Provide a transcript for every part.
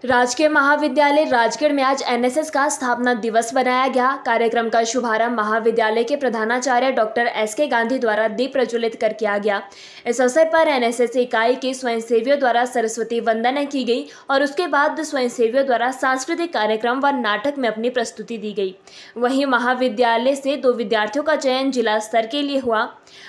राजकीय महाविद्यालय राजगढ़ में आज एनएसएस का स्थापना दिवस मनाया गया। कार्यक्रम का शुभारंभ महाविद्यालय के प्रधानाचार्य डॉक्टर एसके गांधी द्वारा दीप प्रज्वलित कर किया गया। इस अवसर पर एनएसएस इकाई के स्वयंसेवियों द्वारा सरस्वती वंदना की गई और उसके बाद स्वयंसेवियों द्वारा सांस्कृतिक कार्यक्रम व नाटक में अपनी प्रस्तुति दी गई। वहीं महाविद्यालय से 2 विद्यार्थियों का चयन जिला स्तर के लिए हुआ।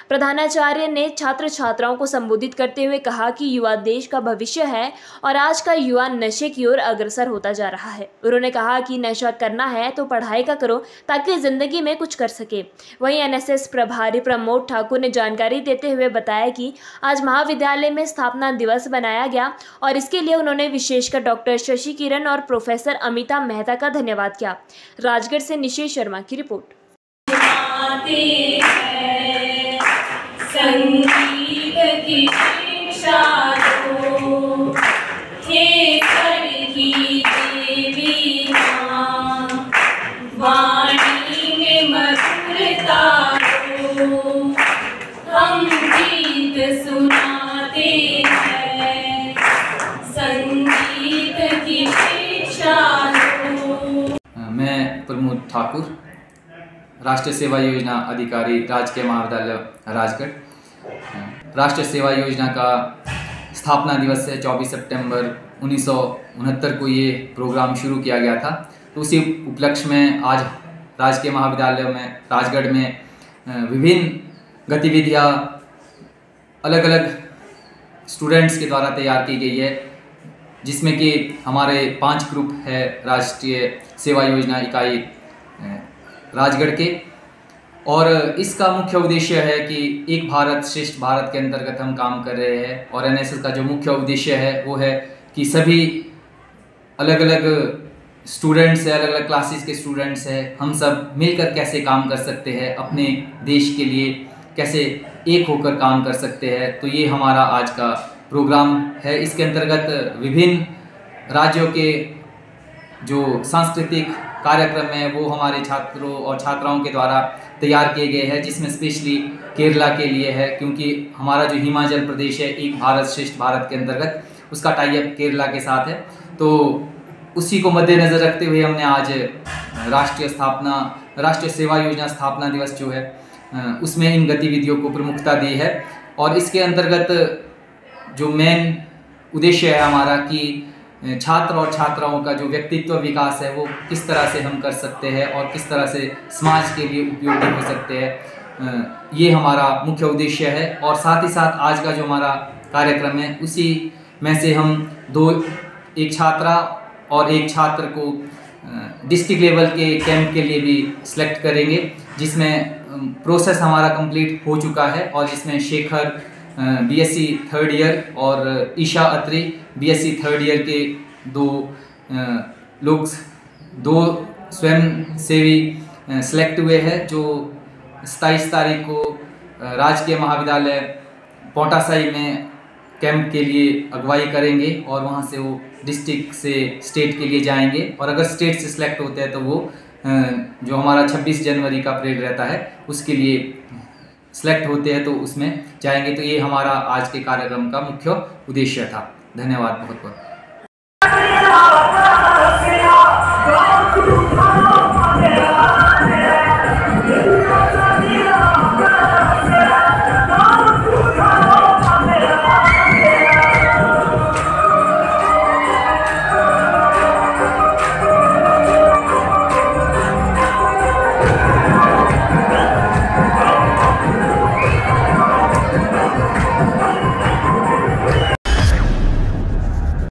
प्रधानाचार्य ने छात्र छात्राओं को संबोधित करते हुए कहा कि युवा देश का भविष्य है और आज का युवा नशे की ओर अग्रसर होता जा रहा है। उन्होंने कहा कि नशा करना है तो पढ़ाई का करो ताकि जिंदगी में कुछ कर सके। वहीं एनएसएस प्रभारी प्रमोद ठाकुर ने जानकारी देते हुए बताया कि आज महाविद्यालय में स्थापना दिवस मनाया गया और इसके लिए उन्होंने विशेषकर डॉक्टर शशि किरण और प्रोफेसर अमिता मेहता का धन्यवाद किया। राजगढ़ से निशेष शर्मा की रिपोर्ट। संगीत की शिक्षा दो, हे की देवी माँ, वाणी में मधुरता दो, हम गीत सुनाते हैं, संगीत की शिक्षा दो। मैं प्रमोद ठाकुर, राष्ट्रीय सेवा योजना अधिकारी, राजकीय महाविद्यालय राजगढ़। राष्ट्रीय सेवा योजना का स्थापना दिवस है 24 सितंबर 1969 को ये प्रोग्राम शुरू किया गया था। तो उसी उपलक्ष्य में आज राजकीय महाविद्यालय में राजगढ़ में विभिन्न गतिविधियाँ अलग अलग स्टूडेंट्स के द्वारा तैयार की गई है, जिसमें कि हमारे 5 ग्रुप है राष्ट्रीय सेवा योजना इकाई राजगढ़ के। और इसका मुख्य उद्देश्य है कि एक भारत श्रेष्ठ भारत के अंतर्गत हम काम कर रहे हैं। और एनएसएस का जो मुख्य उद्देश्य है वो है कि सभी अलग अलग स्टूडेंट्स हैं, अलग अलग क्लासेस के स्टूडेंट्स हैं, हम सब मिलकर कैसे काम कर सकते हैं, अपने देश के लिए कैसे एक होकर काम कर सकते हैं। तो ये हमारा आज का प्रोग्राम है। इसके अंतर्गत विभिन्न राज्यों के जो सांस्कृतिक कार्यक्रम है वो हमारे छात्रों और छात्राओं के द्वारा तैयार किए गए हैं, जिसमें स्पेशली केरला के लिए है, क्योंकि हमारा जो हिमाचल प्रदेश है एक भारत श्रेष्ठ भारत के अंतर्गत उसका टाई अप केरला के साथ है। तो उसी को मद्देनज़र रखते हुए हमने आज राष्ट्रीय सेवा योजना स्थापना दिवस जो है उसमें इन गतिविधियों को प्रमुखता दी है। और इसके अंतर्गत जो मेन उद्देश्य है हमारा कि छात्र और छात्राओं का जो व्यक्तित्व विकास है वो किस तरह से हम कर सकते हैं और किस तरह से समाज के लिए उपयोगी हो सकते हैं, ये हमारा मुख्य उद्देश्य है। और साथ ही साथ आज का जो हमारा कार्यक्रम है उसी में से हम एक छात्रा और एक छात्र को डिस्ट्रिक्ट लेवल के कैंप के लिए भी सिलेक्ट करेंगे, जिसमें प्रोसेस हमारा कंप्लीट हो चुका है और जिसमें शेखर बीएससी 3rd ईयर और ईशा अत्री बीएससी 3rd ईयर के 2 स्वयं सेवी सिलेक्ट हुए हैं, जो 27 तारीख को राजकीय महाविद्यालय पोटासाई में कैंप के लिए अगुवाई करेंगे और वहां से वो डिस्ट्रिक्ट से स्टेट के लिए जाएंगे। और अगर स्टेट से सिलेक्ट होते हैं तो वो जो हमारा 26 जनवरी का परेड रहता है उसके लिए सिलेक्ट होते हैं तो उसमें जाएंगे। तो ये हमारा आज के कार्यक्रम का मुख्य उद्देश्य था। धन्यवाद बहुत बहुत।